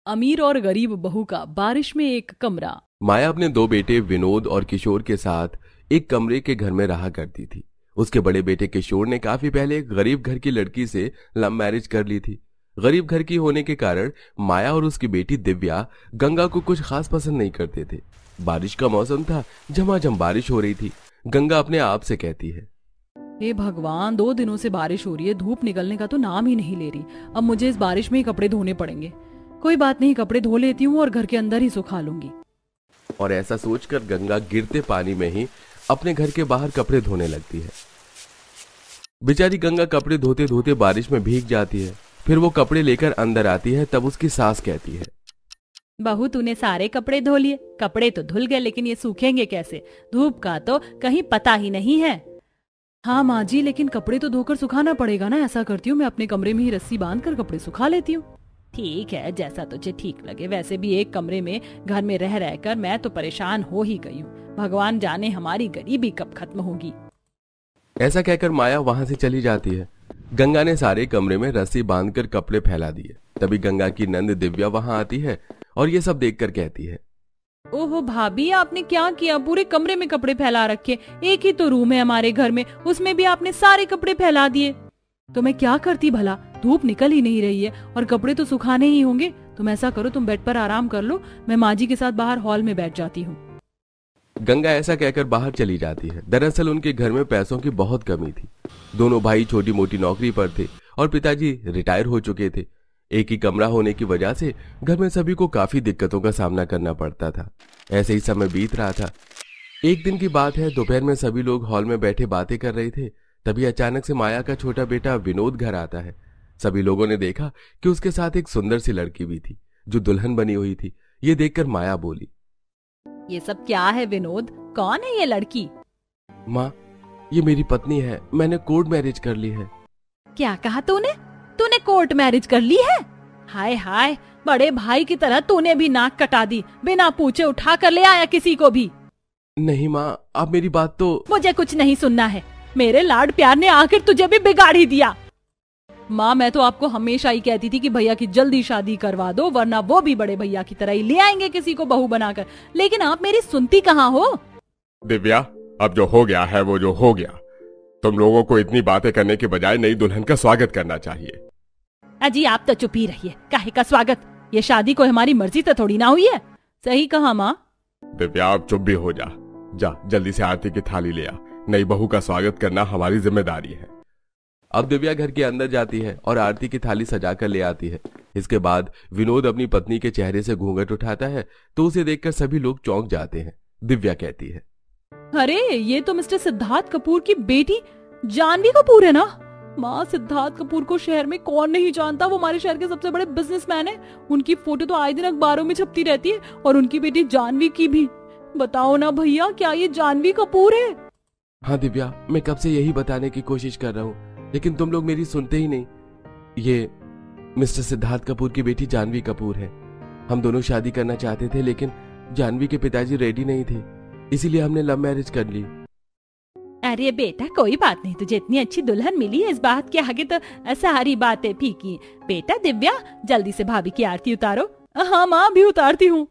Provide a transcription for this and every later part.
अमीर और गरीब बहू का बारिश में एक कमरा। माया अपने दो बेटे विनोद और किशोर के साथ एक कमरे के घर में रहा करती थी। उसके बड़े बेटे किशोर ने काफी पहले एक गरीब घर की लड़की से लव मैरिज कर ली थी। गरीब घर की होने के कारण माया और उसकी बेटी दिव्या गंगा को कुछ खास पसंद नहीं करते थे। बारिश का मौसम था, झमाझम बारिश हो रही थी। गंगा अपने आप से कहती है, हे भगवान, 2 दिनों से बारिश हो रही है, धूप निकलने का तो नाम ही नहीं ले रही। अब मुझे इस बारिश में ही कपड़े धोने पड़ेंगे। कोई बात नहीं, कपड़े धो लेती हूँ और घर के अंदर ही सुखा लूंगी। और ऐसा सोचकर गंगा गिरते पानी में ही अपने घर के बाहर कपड़े धोने लगती है। बेचारी गंगा कपड़े धोते धोते बारिश में भीग जाती है। फिर वो कपड़े लेकर अंदर आती है। तब उसकी सास कहती है, बहू, तूने सारे कपड़े धो लिए। कपड़े तो धुल गए, लेकिन ये सूखेंगे कैसे? धूप का तो कहीं पता ही नहीं है। हाँ माँ जी, लेकिन कपड़े तो धोकर सुखाना पड़ेगा ना। ऐसा करती हूँ, मैं अपने कमरे में ही रस्सी बांधकर कपड़े सुखा लेती हूँ। ठीक है, जैसा तुझे ठीक लगे। वैसे भी एक कमरे में घर में रह रहकर मैं तो परेशान हो ही गई हूँ। भगवान जाने हमारी गरीबी कब खत्म होगी। ऐसा कहकर माया वहां से चली जाती है। गंगा ने सारे कमरे में रस्सी बांधकर कपड़े फैला दिए। तभी गंगा की नंद दिव्या वहां आती है और ये सब देखकर कहती है, ओहो भाभी, आपने क्या किया? पूरे कमरे में कपड़े फैला रखे। एक ही तो रूम है हमारे घर में, उसमें भी आपने सारे कपड़े फैला दिए। तो मैं क्या करती भला? धूप निकल ही नहीं रही है और कपड़े तो सुखाने ही होंगे। तुम ऐसा करो, तुम बेड पर आराम कर लो, मैं माँ जी के साथ बाहर हॉल में बैठ जाती हूँ। गंगा ऐसा कहकर बाहर चली जाती है। दरअसल उनके घर में पैसों की बहुत कमी थी। दोनों भाई छोटी मोटी नौकरी पर थे और पिताजी रिटायर हो चुके थे। एक ही कमरा होने की वजह से घर में सभी को काफी दिक्कतों का सामना करना पड़ता था। ऐसे ही समय बीत रहा था। एक दिन की बात है, दोपहर में सभी लोग हॉल में बैठे बातें कर रहे थे। तभी अचानक से माया का छोटा बेटा विनोद घर आता है। सभी लोगों ने देखा कि उसके साथ एक सुंदर सी लड़की भी थी जो दुल्हन बनी हुई थी। ये देखकर माया बोली, ये सब क्या है विनोद? कौन है ये लड़की? माँ, ये मेरी पत्नी है। मैंने कोर्ट मैरिज कर ली है। क्या कहा तूने? तूने कोर्ट मैरिज कर ली है? हाय हाय, बड़े भाई की तरह तूने भी नाक कटा दी। बिना पूछे उठा कर ले आया किसी को भी। नहीं माँ, आप मेरी बात तो। मुझे कुछ नहीं सुनना है। मेरे लाड प्यार ने आखिर तुझे भी बिगाड़ ही दिया। माँ, मैं तो आपको हमेशा ही कहती थी कि भैया की जल्दी शादी करवा दो, वरना वो भी बड़े भैया की तरह ही ले आएंगे किसी को बहू बनाकर। लेकिन आप मेरी सुनती कहाँ हो? दिव्या, अब जो हो गया है वो जो हो गया। तुम लोगों को इतनी बातें करने के बजाय नई दुल्हन का स्वागत करना चाहिए। अजी, आप तो चुप ही रहिए। काहे का स्वागत? ये शादी कोई हमारी मर्जी से थोड़ी ना हुई है। सही कहा माँ। दिव्या, अब चुप भी हो जा। जा जल्दी से आरती की थाली ले आ। नई बहू का स्वागत करना हमारी जिम्मेदारी है। अब दिव्या घर के अंदर जाती है और आरती की थाली सजाकर ले आती है। इसके बाद विनोद अपनी पत्नी के चेहरे से घूंघट उठाता है तो उसे देखकर सभी लोग चौंक जाते हैं। दिव्या कहती है, अरे ये तो मिस्टर सिद्धार्थ कपूर की बेटी जानवी कपूर है ना? माँ, सिद्धार्थ कपूर को शहर में कौन नहीं जानता? वो हमारे शहर के सबसे बड़े बिजनेसमैन है। उनकी फोटो तो आए दिन अखबारों में छपती रहती है, और उनकी बेटी जानवी की भी। बताओ ना भैया, क्या ये जानवी कपूर है? हाँ दिव्या, मैं कब से यही बताने की कोशिश कर रहा हूँ, लेकिन तुम लोग मेरी सुनते ही नहीं। ये मिस्टर सिद्धार्थ कपूर की बेटी जानवी कपूर है। हम दोनों शादी करना चाहते थे, लेकिन जानवी के पिताजी रेडी नहीं थे, इसीलिए हमने लव मैरिज कर ली। अरे बेटा, कोई बात नहीं। तुझे इतनी अच्छी दुल्हन मिली है, इस बात के आगे तो सारी बातें फीकी। बेटा दिव्या, जल्दी से भाभी की आरती उतारो। हाँ माँ, अभी उतारती हूँ।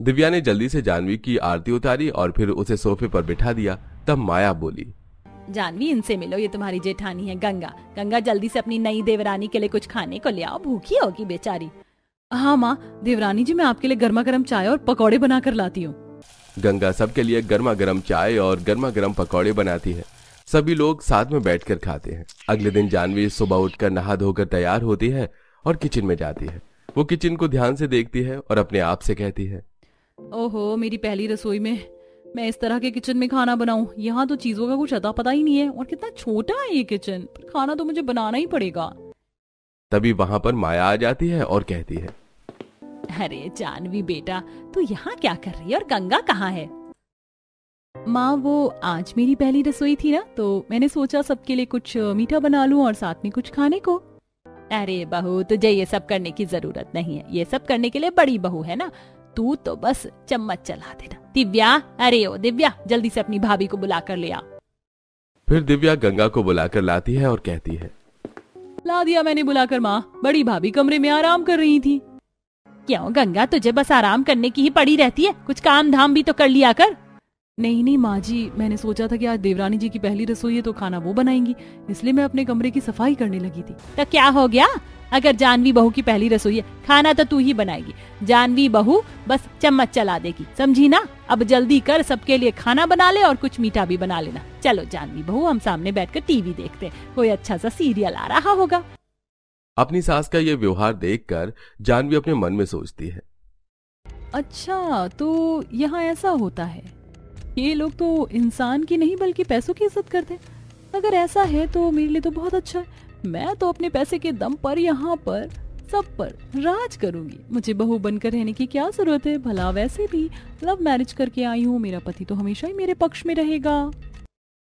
दिव्या ने जल्दी से जानवी की आरती उतारी और फिर उसे सोफे पर बिठा दिया। तब माया बोली, जानवी, इनसे मिलो, ये तुम्हारी जेठानी है गंगा। गंगा, जल्दी से अपनी नई देवरानी के लिए कुछ खाने को ले आओ, भूखी होगी बेचारी। हाँ माँ, देवरानी जी, मैं आपके लिए गर्मा गर्म चाय और पकौड़े बनाकर लाती हूँ। गंगा सबके लिए गर्मा गर्म चाय और गर्मा गर्म पकौड़े बनाती है। सभी लोग साथ में बैठकर खाते हैं। अगले दिन जानवी सुबह उठकर नहा धोकर तैयार होती है और किचन में जाती है। वो किचन को ध्यान से देखती है और अपने आप से कहती है, ओहो, मेरी पहली रसोई में मैं इस तरह के किचन में खाना बनाऊं। यहाँ तो चीजों का कुछ अता पता ही नहीं है, और कितना छोटा है ये किचन, पर खाना तो मुझे बनाना ही पड़ेगा। तभी वहां पर माया आ जाती है और कहती है, अरे जानवी बेटा, तू यहाँ क्या कर रही है और गंगा कहाँ है? माँ, वो आज मेरी पहली रसोई थी ना, तो मैंने सोचा सबके लिए कुछ मीठा बना लूं और साथ में कुछ खाने को। अरे बहू, तुझे ये सब करने की जरूरत नहीं है। ये सब करने के लिए बड़ी बहू है ना, तू तो बस चम्मच चला देना। दिव्या, अरे ओ दिव्या, जल्दी से अपनी भाभी को बुला कर ले आ। फिर दिव्या गंगा को बुलाकर लाती है और कहती है, ला दिया मैंने बुलाकर माँ। बड़ी भाभी कमरे में आराम कर रही थी। क्यों गंगा, तुझे बस आराम करने की ही पड़ी रहती है, कुछ काम धाम भी तो कर लिया कर। नहीं नहीं माँ जी, मैंने सोचा था कि आज देवरानी जी की पहली रसोई है तो खाना वो बनाएंगी, इसलिए मैं अपने कमरे की सफाई करने लगी थी। तो क्या हो गया, अगर जानवी बहू की पहली रसोई है, खाना तो तू ही बनाएगी। जानवी बहू बस चम्मच चला देगी, समझी ना। अब जल्दी कर, सबके लिए खाना बना ले और कुछ मीठा भी बना लेना। चलो जानवी बहू, हम सामने बैठकर टीवी देखते हैं, कोई अच्छा सा सीरियल आ रहा होगा। अपनी सास का ये व्यवहार देखकर जानवी अपने मन में सोचती है, अच्छा तो यहाँ ऐसा होता है, ये लोग तो इंसान की नहीं बल्कि पैसों की इज्जत करते हैं। अगर ऐसा है तो मेरे लिए तो बहुत अच्छा है। मैं तो अपने पैसे के दम पर यहाँ पर सब पर राज करूंगी। मुझे बहू बनकर रहने की क्या जरूरत है, भला वैसे भी लव मैरिज करके आई हूँ, मेरा पति तो हमेशा ही मेरे पक्ष में रहेगा।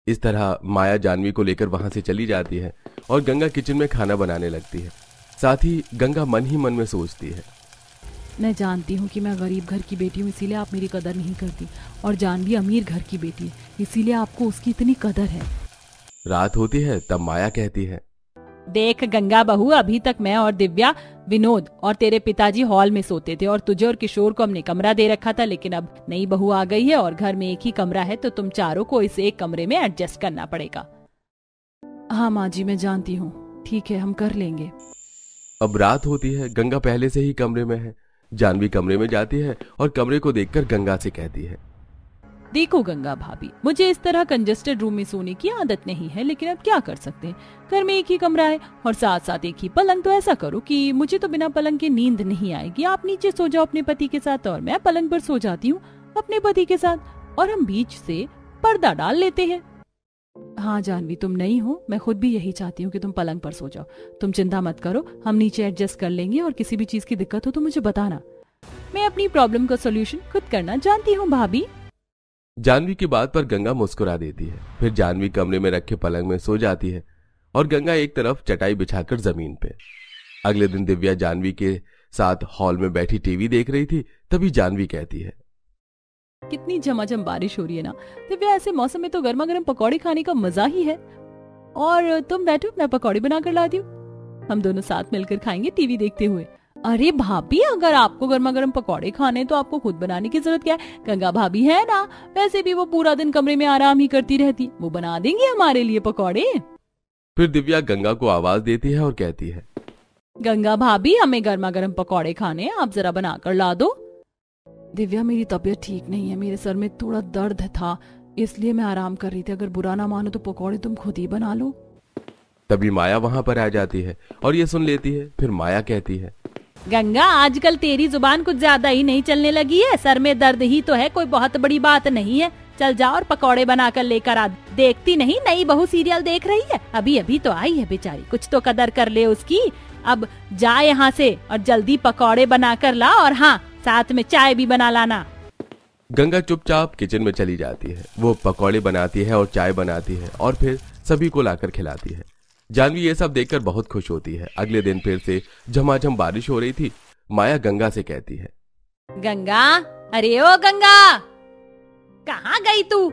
इस तरह माया जानवी को लेकर वहां से चली जाती है और गंगा किचन में खाना बनाने लगती है। साथ ही गंगा मन ही मन में सोचती है, मैं जानती हूँ कि मैं गरीब घर की बेटी हूँ, इसीलिए आप मेरी कदर नहीं करती, और जानवी अमीर घर की बेटी है, इसीलिए आपको उसकी इतनी कदर है। रात होती है तब माया कहती है, देख गंगा बहू, अभी तक मैं और दिव्या, विनोद और तेरे पिताजी हॉल में सोते थे और तुझे और किशोर को हमने कमरा दे रखा था, लेकिन अब नई बहू आ गई है और घर में एक ही कमरा है, तो तुम चारों को इस एक कमरे में एडजस्ट करना पड़ेगा। हाँ माँ जी, मैं जानती हूँ, ठीक है हम कर लेंगे। अब रात होती है, गंगा पहले से ही कमरे में है। जानवी कमरे में जाती है और कमरे को देखकर गंगा से कहती है, देखो गंगा भाभी, मुझे इस तरह कंजेस्टेड रूम में सोने की आदत नहीं है, लेकिन अब क्या कर सकते हैं, घर में एक ही कमरा है और साथ साथ एक ही पलंग। तो ऐसा करो कि मुझे तो बिना पलंग के नींद नहीं आएगी, आप नीचे सो जाओ अपने पति के साथ और मैं पलंग पर सो जाती हूँ अपने पति के साथ, और हम बीच से पर्दा डाल लेते हैं। हाँ जानवी, तुम नहीं हो, मैं खुद भी यही चाहती हूँ कि तुम पलंग पर सो जाओ। तुम चिंता मत करो, हम नीचे एडजस्ट कर लेंगे, और किसी भी चीज की दिक्कत हो तो मुझे बताना, मैं अपनी प्रॉब्लम का सोल्यूशन खुद करना जानती हूँ भाभी। जानवी की बात पर गंगा मुस्कुरा देती है। फिर जानवी कमरे में रखे पलंग में सो जाती है और गंगा एक तरफ चटाई बिछाकर जमीन पे। अगले दिन दिव्या जानवी के साथ हॉल में बैठी टीवी देख रही थी, तभी जानवी कहती है, कितनी झमाझम बारिश हो रही है ना दिव्या, ऐसे मौसम में तो गर्मा गर्म पकौड़े खाने का मजा ही है। और तुम बैठो, मैं पकौड़े बनाकर लाती हूँ, हम दोनों साथ मिलकर खाएंगे टीवी देखते हुए। अरे भाभी, अगर आपको गर्मा गर्म पकौड़े खाने तो आपको खुद बनाने की जरूरत क्या है, गंगा भाभी है ना, वैसे भी वो पूरा दिन कमरे में आराम ही करती रहती, वो बना देंगी हमारे लिए पकौड़े। फिर दिव्या गंगा को आवाज देती है और कहती है, गंगा भाभी, हमें गर्मा गर्म पकौड़े खाने, आप जरा बनाकर ला दो। दिव्या, मेरी तबीयत ठीक नहीं है, मेरे सर में थोड़ा दर्द था, इसलिए मैं आराम कर रही थी, अगर बुरा ना मानो तो पकौड़े तुम खुद ही बना लो। तभी माया वहां पर आ जाती है और ये सुन लेती है। फिर माया कहती है, गंगा, आजकल तेरी जुबान कुछ ज्यादा ही नहीं चलने लगी है, सर में दर्द ही तो है, कोई बहुत बड़ी बात नहीं है, चल जाओ और पकौड़े बनाकर लेकर आ। देखती नहीं नई बहू सीरियल देख रही है, अभी अभी तो आई है बेचारी, कुछ तो कदर कर ले उसकी। अब जा यहाँ से और जल्दी पकौड़े बनाकर ला, और हाँ, साथ में चाय भी बना लाना। गंगा चुपचाप किचन में चली जाती है। वो पकौड़े बनाती है और चाय बनाती है और फिर सभी को लाकर खिलाती है। जानवी ये सब देखकर बहुत खुश होती है। अगले दिन फिर से झमाझम बारिश हो रही थी। माया गंगा से कहती है, गंगा, अरे ओ गंगा, कहाँ गई तू?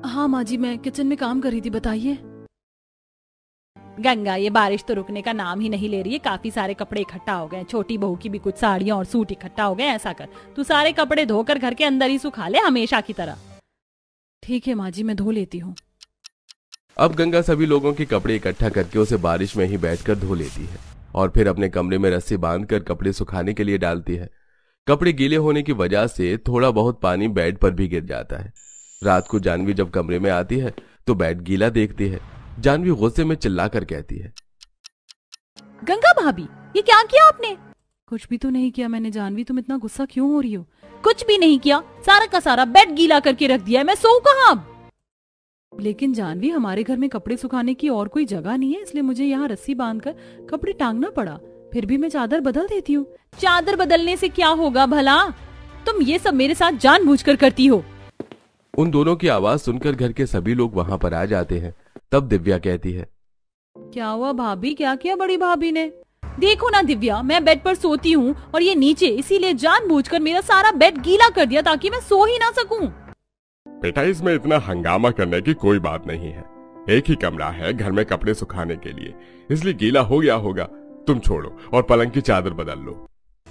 हाँ माँ जी, मैं किचन में काम कर रही थी, बताइए। गंगा, ये बारिश तो रुकने का नाम ही नहीं ले रही है, काफी सारे कपड़े इकट्ठा हो गए, छोटी बहू की भी कुछ साड़ियां और सूट इकट्ठा हो गए। ऐसा कर, तू सारे कपड़े धोकर घर के अंदर ही सुखा ले, हमेशा की तरह। ठीक है माँ जी, मैं धो लेती हूँ। अब गंगा सभी लोगों के कपड़े इकट्ठा करके उसे बारिश में ही बैठकर धो लेती है और फिर अपने कमरे में रस्सी बांधकर कपड़े सुखाने के लिए डालती है। कपड़े गीले होने की वजह से थोड़ा बहुत पानी बेड पर भी गिर जाता है। रात को जानवी जब कमरे में आती है तो बेड गीला देखती है। जानवी गुस्से में चिल्लाकर कहती है, गंगा भाभी, ये क्या किया आपने? कुछ भी तो नहीं किया मैंने। जानवी, तुम इतना गुस्सा क्यों हो रही हो? कुछ भी नहीं किया, सारा का सारा बेड गीला करके रख दिया है, मैं सोऊं कहाँ अब? लेकिन जानवी, हमारे घर में कपड़े सुखाने की और कोई जगह नहीं है, इसलिए मुझे यहाँ रस्सी बांधकर कपड़े टांगना पड़ा। फिर भी मैं चादर बदल देती हूँ। चादर बदलने से क्या होगा भला? तुम ये सब मेरे साथ जानबूझकर करती हो। उन दोनों की आवाज सुनकर घर के सभी लोग वहां पर आ जाते हैं। तब दिव्या कहती है, क्या हुआ भाभी, क्या किया बड़ी भाभी ने? देखो ना दिव्या, मैं बेड पर सोती हूँ और ये नीचे, इसीलिए जानबूझकर मेरा सारा बेड गीला कर दिया ताकि मैं सो ही ना सकूं। बेटा, इसमें इतना हंगामा करने की कोई बात नहीं है। एक ही कमरा है घर में कपड़े सुखाने के लिए, इसलिए गीला हो गया होगा। तुम छोड़ो और पलंग की चादर बदल लो।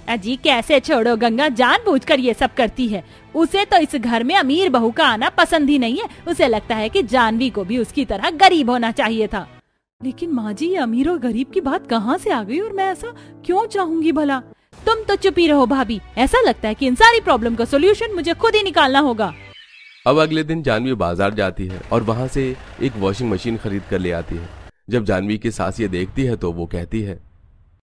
अजी कैसे छोड़ो, गंगा जानबूझकर ये सब करती है। उसे तो इस घर में अमीर बहू का आना पसंद ही नहीं है। उसे लगता है कि जानवी को भी उसकी तरह गरीब होना चाहिए था। लेकिन माँ जी, ये अमीर और गरीब की बात कहाँ से आ गई और मैं ऐसा क्यों चाहूंगी भला? तुम तो चुप ही रहो भाभी। ऐसा लगता है कि इन सारी प्रॉब्लम का सोल्यूशन मुझे खुद ही निकालना होगा। अब अगले दिन जानवी बाजार जाती है और वहां से एक वॉशिंग मशीन खरीद कर ले आती है। जब जानवी की सास ये देखती है तो वो कहती है,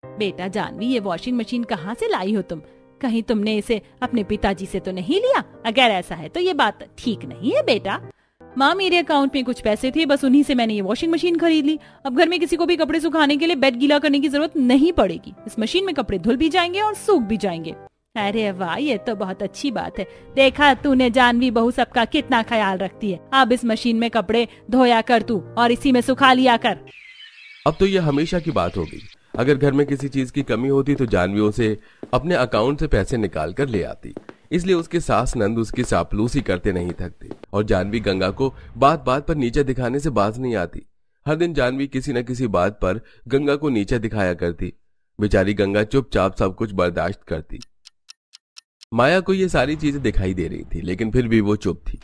बेटा जानवी, ये वॉशिंग मशीन कहाँ से लाई हो तुम? कहीं तुमने इसे अपने पिताजी से तो नहीं लिया? अगर ऐसा है तो ये बात ठीक नहीं है बेटा। माँ, मेरे अकाउंट में कुछ पैसे थे, बस उन्हीं से मैंने ये वॉशिंग मशीन खरीद ली। अब घर में किसी को भी कपड़े सुखाने के लिए बेड गीला करने की जरूरत नहीं पड़ेगी। इस मशीन में कपड़े धुल भी जाएंगे और सूख भी जाएंगे। अरे वाह, ये तो बहुत अच्छी बात है। देखा तूने, जानवी बहू सबका कितना ख्याल रखती है। अब इस मशीन में कपड़े धोया कर तू और इसी में सुखा लिया कर। अब तो ये हमेशा की बात हो गई। अगर घर में किसी चीज की कमी होती तो जानवी उसे अपने अकाउंट से पैसे निकाल कर ले आती। इसलिए उसके सास नंद उसकी चापलूसी करते नहीं थकते और जानवी गंगा को बात बात पर नीचे दिखाने से बाज नहीं आती। हर दिन जानवी किसी न किसी बात पर गंगा को नीचे दिखाया करती। बेचारी गंगा चुपचाप सब कुछ बर्दाश्त करती। माया को ये सारी चीजें दिखाई दे रही थी, लेकिन फिर भी वो चुप थी।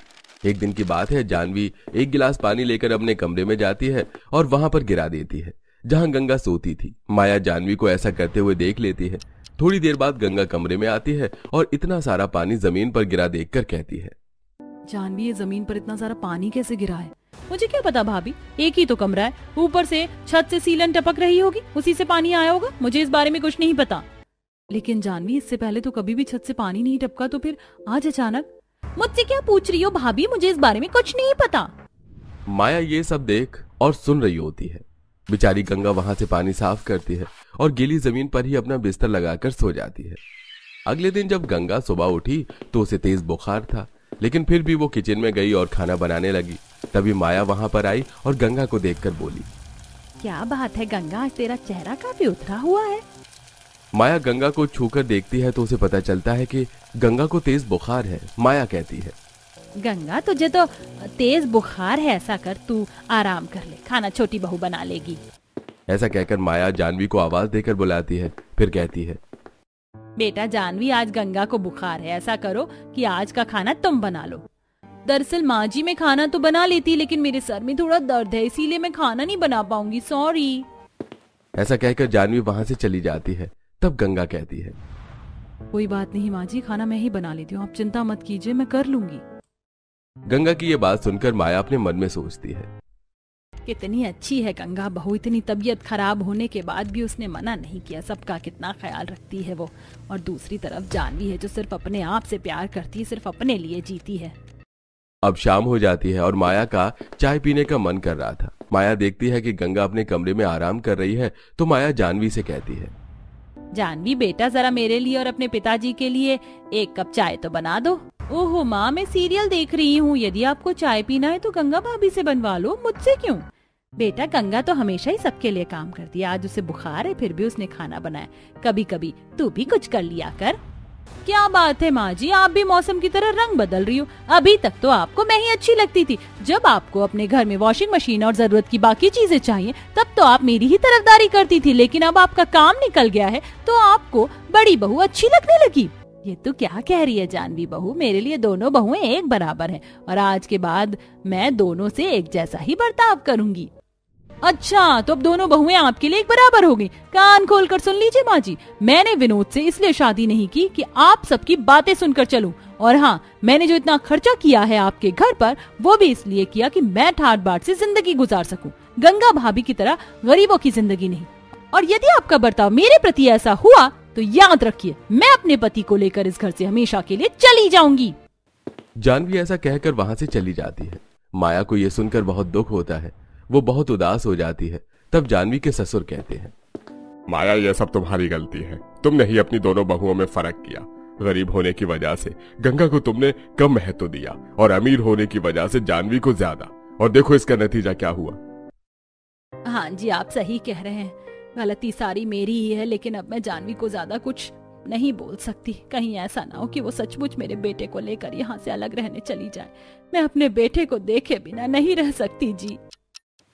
एक दिन की बात है, जानवी एक गिलास पानी लेकर अपने कमरे में जाती है और वहां पर गिरा देती है जहां गंगा सोती थी। माया जानवी को ऐसा करते हुए देख लेती है। थोड़ी देर बाद गंगा कमरे में आती है और इतना सारा पानी जमीन पर गिरा देखकर कहती है, जानवी, ये जमीन पर इतना सारा पानी कैसे गिरा है? मुझे क्या पता भाभी, एक ही तो कमरा है, ऊपर से छत से सीलन टपक रही होगी, उसी से पानी आया होगा। मुझे इस बारे में कुछ नहीं पता। लेकिन जानवी, इससे पहले तो कभी भी छत से पानी नहीं टपका, तो फिर आज अचानक? मुझसे क्या पूछ रही हो भाभी? मुझे इस बारे में कुछ नहीं पता। माया ये सब देख और सुन रही होती है। बेचारी गंगा वहां से पानी साफ करती है और गीली जमीन पर ही अपना बिस्तर लगाकर सो जाती है। अगले दिन जब गंगा सुबह उठी तो उसे तेज बुखार था, लेकिन फिर भी वो किचन में गई और खाना बनाने लगी। तभी माया वहां पर आई और गंगा को देखकर बोली, क्या बात है गंगा, आज तेरा चेहरा काफी उतरा हुआ है। माया गंगा को छूकर देखती है तो उसे पता चलता है कि गंगा को तेज बुखार है। माया कहती है, गंगा, तुझे तो तेज बुखार है, ऐसा कर तू आराम कर ले, खाना छोटी बहू बना लेगी। ऐसा कहकर माया जानवी को आवाज देकर बुलाती है। फिर कहती है, बेटा जानवी, आज गंगा को बुखार है, ऐसा करो कि आज का खाना तुम बना लो। दरअसल माँ जी, मैं खाना तो बना लेती, लेकिन मेरे सर में थोड़ा दर्द है, इसीलिए मैं खाना नहीं बना पाऊंगी, सॉरी। ऐसा कहकर जानवी वहां से चली जाती है। तब गंगा कहती है, कोई बात नहीं माँ जी, खाना मैं ही बना लेती हूँ, आप चिंता मत कीजिए, मैं कर लूंगी। गंगा की ये बात सुनकर माया अपने मन में सोचती है, कितनी अच्छी है गंगा बहू, इतनी तबीयत खराब होने के बाद भी उसने मना नहीं किया। सबका कितना ख्याल रखती है वो। और दूसरी तरफ जानवी है जो सिर्फ अपने आप से प्यार करती है, सिर्फ अपने लिए जीती है। अब शाम हो जाती है और माया का चाय पीने का मन कर रहा था। माया देखती है कि गंगा अपने कमरे में आराम कर रही है तो माया जानवी से कहती है, जानवी बेटा, जरा मेरे लिए और अपने पिताजी के लिए एक कप चाय तो बना दो। ओहो माँ, मैं सीरियल देख रही हूँ, यदि आपको चाय पीना है तो गंगा भाभी से बनवा लो, मुझसे क्यों? बेटा गंगा तो हमेशा ही सबके लिए काम करती है, आज उसे बुखार है फिर भी उसने खाना बनाया। कभी कभी तू भी कुछ कर लिया कर। क्या बात है माँ जी, आप भी मौसम की तरह रंग बदल रही हो। अभी तक तो आपको मैं ही अच्छी लगती थी। जब आपको अपने घर में वॉशिंग मशीन और जरूरत की बाकी चीजें चाहिए तब तो आप मेरी ही तरफदारी करती थी, लेकिन अब आपका काम निकल गया है तो आपको बड़ी बहू अच्छी लगने लगी। ये तू क्या कह रही है जानवी बहू? मेरे लिए दोनों बहुएं एक बराबर हैं और आज के बाद मैं दोनों से एक जैसा ही बर्ताव करूंगी। अच्छा, तो अब दोनों बहुएं आपके लिए एक बराबर हो गई। कान खोल कर सुन लीजिए माँ जी, मैंने विनोद से इसलिए शादी नहीं की कि आप सबकी बातें सुनकर चलूं, और हाँ, मैंने जो इतना खर्चा किया है आपके घर पर वो भी इसलिए किया कि मैं ठाट बाट से जिंदगी गुजार सकूं, गंगा भाभी की तरह गरीबों की जिंदगी नहीं। और यदि आपका बर्ताव मेरे प्रति ऐसा हुआ तो याद रखिए, मैं अपने पति को लेकर इस घर से हमेशा के लिए चली जाऊंगी। जानवी ऐसा कहकर वहां से चली जाती है। माया को यह सुनकर बहुत दुख होता है, वो बहुत उदास हो जाती है। तब जानवी के ससुर कहते हैं, माया, यह सब तुम्हारी गलती है। तुमने ही अपनी दोनों बहुओं में फर्क किया। गरीब होने की वजह से गंगा को तुमने कम महत्व दिया और अमीर होने की वजह से जानवी को ज्यादा, और देखो इसका नतीजा क्या हुआ। हाँ जी, आप सही कह रहे हैं, गलती सारी मेरी ही है, लेकिन अब मैं जानवी को ज्यादा कुछ नहीं बोल सकती। कहीं ऐसा ना हो कि वो सचमुच मेरे बेटे को लेकर यहाँ से अलग रहने चली जाए। मैं अपने बेटे को देखे बिना नहीं रह सकती जी।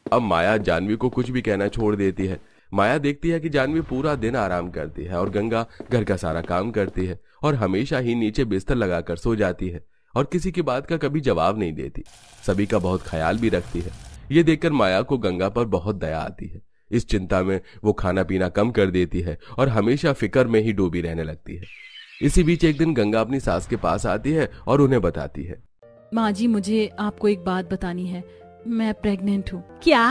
अब माया जानवी को कुछ भी कहना छोड़ देती है। माया देखती है कि जानवी पूरा दिन आराम करती है और गंगा घर का सारा काम करती है और हमेशा ही नीचे बिस्तर लगाकर सो जाती है और किसी की बात का कभी जवाब नहीं देती, सभी का बहुत ख्याल भी रखती है। ये देखकर माया को गंगा पर बहुत दया आती है। इस चिंता में वो खाना पीना कम कर देती है और हमेशा फिक्र में ही डूबी रहने लगती है। इसी बीच एक दिन गंगा अपनी सास के पास आती है और उन्हें बताती है, माँ जी मुझे आपको एक बात बतानी है, मैं प्रेग्नेंट हूँ। क्या?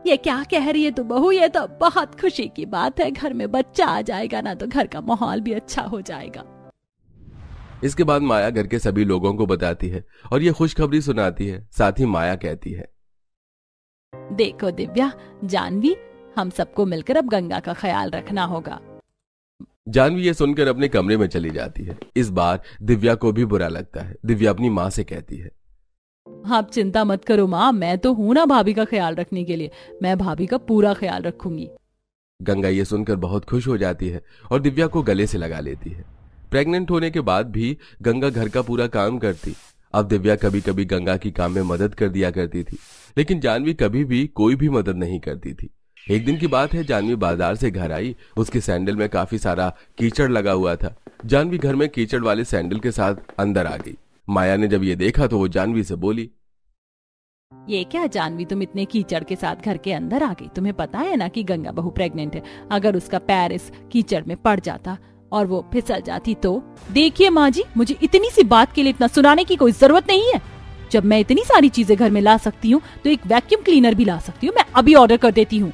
ये क्या कह रही है तू बहू? ये तो बहुत खुशी की बात है, घर में बच्चा आ जाएगा ना तो घर का माहौल भी अच्छा हो जाएगा। इसके बाद माया घर के सभी लोगों को बताती है और ये खुशखबरी सुनाती है। साथ ही माया कहती है, देखो दिव्या, जानवी, हम सबको मिलकर अब गंगा का ख्याल रखना होगा। जानवी ये सुनकर अपने कमरे में चली जाती है। इस बार दिव्या को भी बुरा लगता है। दिव्या अपनी माँ से कहती है, आप चिंता मत करो माँ, मैं तो हूं ना भाभी का ख्याल रखने के लिए, मैं भाभी का पूरा ख्याल रखूंगी। गंगा ये सुनकर बहुत खुश हो जाती है और दिव्या को गले से लगा लेती है। प्रेग्नेंट होने के बाद भी गंगा घर का पूरा काम करती। अब दिव्या कभी कभी गंगा की काम में मदद कर दिया करती थी, लेकिन जानवी कभी भी कोई भी मदद नहीं करती थी। एक दिन की बात है, जानवी बाजार से घर आई। उसके सैंडल में काफी सारा कीचड़ लगा हुआ था। जानवी घर में कीचड़ वाले सैंडल के साथ अंदर आ गई। माया ने जब ये देखा तो वो जानवी से बोली, ये क्या जानवी, तुम इतने कीचड़ के साथ घर के अंदर आ गई? तुम्हें पता है ना कि गंगा बहू प्रेग्नेंट है, अगर उसका पैर इस कीचड़ में पड़ जाता और वो फिसल जाती तो? देखिए माँ जी, मुझे इतनी सी बात के लिए इतना सुनाने की कोई जरूरत नहीं है। जब मैं इतनी सारी चीजें घर में ला सकती हूँ तो एक वैक्यूम क्लीनर भी ला सकती हूँ। मैं अभी ऑर्डर कर देती हूँ।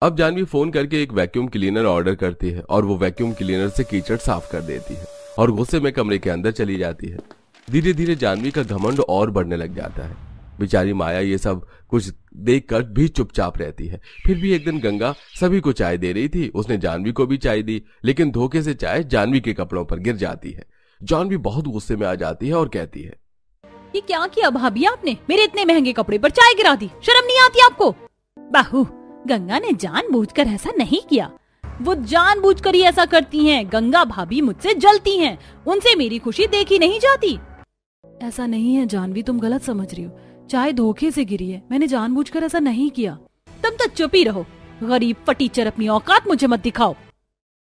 अब जानवी फोन करके एक वैक्यूम क्लीनर ऑर्डर करती है और वो वैक्यूम क्लीनर से कीचड़ साफ कर देती है और गुस्से में कमरे के अंदर चली जाती है। धीरे धीरे जानवी का घमंड और बढ़ने लग जाता है। बेचारी माया ये सब कुछ देखकर भी चुपचाप रहती है। फिर भी एक दिन गंगा सभी को चाय दे रही थी। उसने जानवी को भी चाय दी, लेकिन धोखे से चाय जानवी के कपड़ों पर गिर जाती है। जानवी बहुत गुस्से में आ जाती है और कहती है, ये क्या किया भाभी आपने? मेरे इतने महंगे कपड़े पर चाय गिरा दी, शर्म नहीं आती आपको? बहू, गंगा ने जानबूझकर ऐसा नहीं किया, वो जानबूझकर ही ऐसा करती हैं। गंगा भाभी मुझसे जलती हैं, उनसे मेरी खुशी देखी नहीं जाती। ऐसा नहीं है जानवी, तुम गलत समझ रही हो। चाय धोखे से गिरी है, मैंने जानबूझकर ऐसा नहीं किया। तुम तो चुप ही रहो, गरीब फटीचर, अपनी औकात मुझे मत दिखाओ।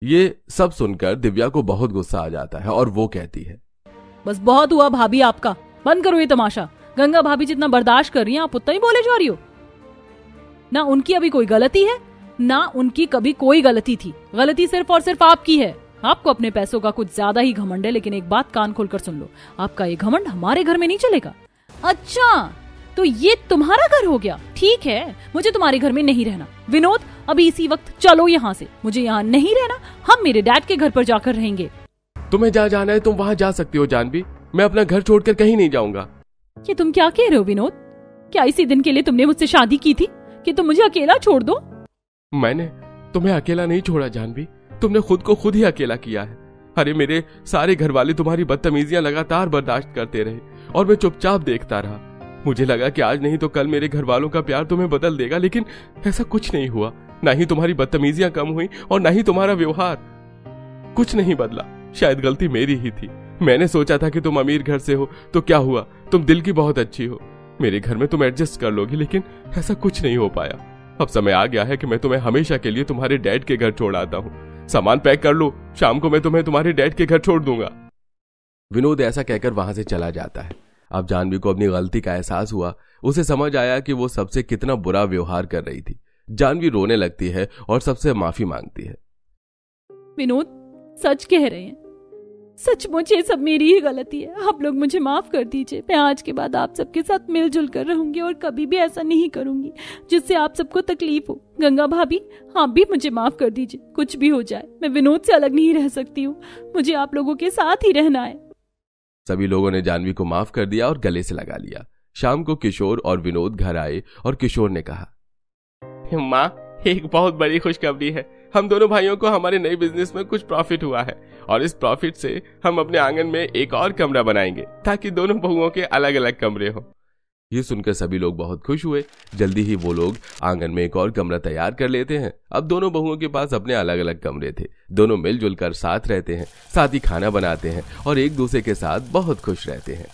ये सब सुनकर दिव्या को बहुत गुस्सा आ जाता है और वो कहती है, बस बहुत हुआ भाभी आपका, बंद करो ये तमाशा। गंगा भाभी जितना बर्दाश्त कर रही हैं, आप उतना ही बोले जा रही हो। ना उनकी अभी कोई गलती है, ना उनकी कभी कोई गलती थी। गलती सिर्फ और सिर्फ आपकी है। आपको अपने पैसों का कुछ ज्यादा ही घमंड है, लेकिन एक बात कान खोलकर सुन लो, आपका ये घमंड हमारे घर में नहीं चलेगा। अच्छा, तो ये तुम्हारा घर हो गया? ठीक है, मुझे तुम्हारे घर में नहीं रहना। विनोद, अभी इसी वक्त चलो यहाँ से, मुझे यहाँ नहीं रहना। हम मेरे डैड के घर पर जाकर रहेंगे। तुम्हें जहाँ जाना है तुम वहाँ जा सकती हो जानवी, मैं अपना घर छोड़कर कहीं नहीं जाऊंगा। ये तुम क्या कह रहे हो विनोद? क्या इसी दिन के लिए तुमने मुझसे शादी की थी कि तुम मुझे अकेला छोड़ दो? मैंने तुम्हें अकेला नहीं छोड़ा जानवी, तुमने खुद को खुद ही अकेला किया है। अरे मेरे सारे घर वाले तुम्हारी बदतमीजियां लगातार बर्दाश्त करते रहे और मैं चुपचाप देखता रहा। मुझे लगा कि आज नहीं तो कल मेरे घर वालों का प्यार तुम्हें बदल देगा, लेकिन ऐसा कुछ नहीं हुआ। ना ही तुम्हारी बदतमीजियां कम हुई और ना ही तुम्हारा व्यवहार, कुछ नहीं बदला। शायद गलती मेरी ही थी। मैंने सोचा था कि तुम अमीर घर से हो तो क्या हुआ, तुम दिल की बहुत अच्छी हो, मेरे घर में तुम एडजस्ट कर लोगी, लेकिन ऐसा कुछ नहीं हो पाया। अब समय आ गया है कि मैं तुम्हें हमेशा के लिए तुम्हारे डैड के घर छोड़ आता हूँ। सामान पैक कर लो, शाम को मैं तुम्हें तुम्हारे डैड के घर छोड़ दूंगा। विनोद ऐसा कहकर वहां से चला जाता है। अब जानवी को अपनी गलती का एहसास हुआ। उसे समझ आया कि वो सबसे कितना बुरा व्यवहार कर रही थी। जानवी रोने लगती है और सबसे माफी मांगती है। विनोद, सच कह रहे हैं, सचमुच ये सब मेरी ही गलती है। आप लोग मुझे माफ कर दीजिए। मैं आज के बाद आप सबके साथ मिलजुल कर रहूंगी और कभी भी ऐसा नहीं करूंगी जिससे आप सबको तकलीफ हो। गंगा भाभी, आप भी मुझे माफ कर दीजिए। कुछ भी हो जाए, मैं विनोद से अलग नहीं रह सकती हूँ। मुझे आप लोगों के साथ ही रहना है। सभी लोगों ने जानवी को माफ कर दिया और गले से लगा लिया। शाम को किशोर और विनोद घर आए और किशोर ने कहा, माँ, एक बहुत बड़ी खुशखबरी है। हम दोनों भाइयों को हमारे नए बिजनेस में कुछ प्रॉफिट हुआ है और इस प्रॉफिट से हम अपने आंगन में एक और कमरा बनाएंगे ताकि दोनों बहुओं के अलग अलग कमरे हों। ये सुनकर सभी लोग बहुत खुश हुए। जल्दी ही वो लोग आंगन में एक और कमरा तैयार कर लेते हैं। अब दोनों बहुओं के पास अपने अलग अलग कमरे थे। दोनों मिलजुल कर साथ रहते हैं, साथ ही खाना बनाते हैं और एक दूसरे के साथ बहुत खुश रहते हैं।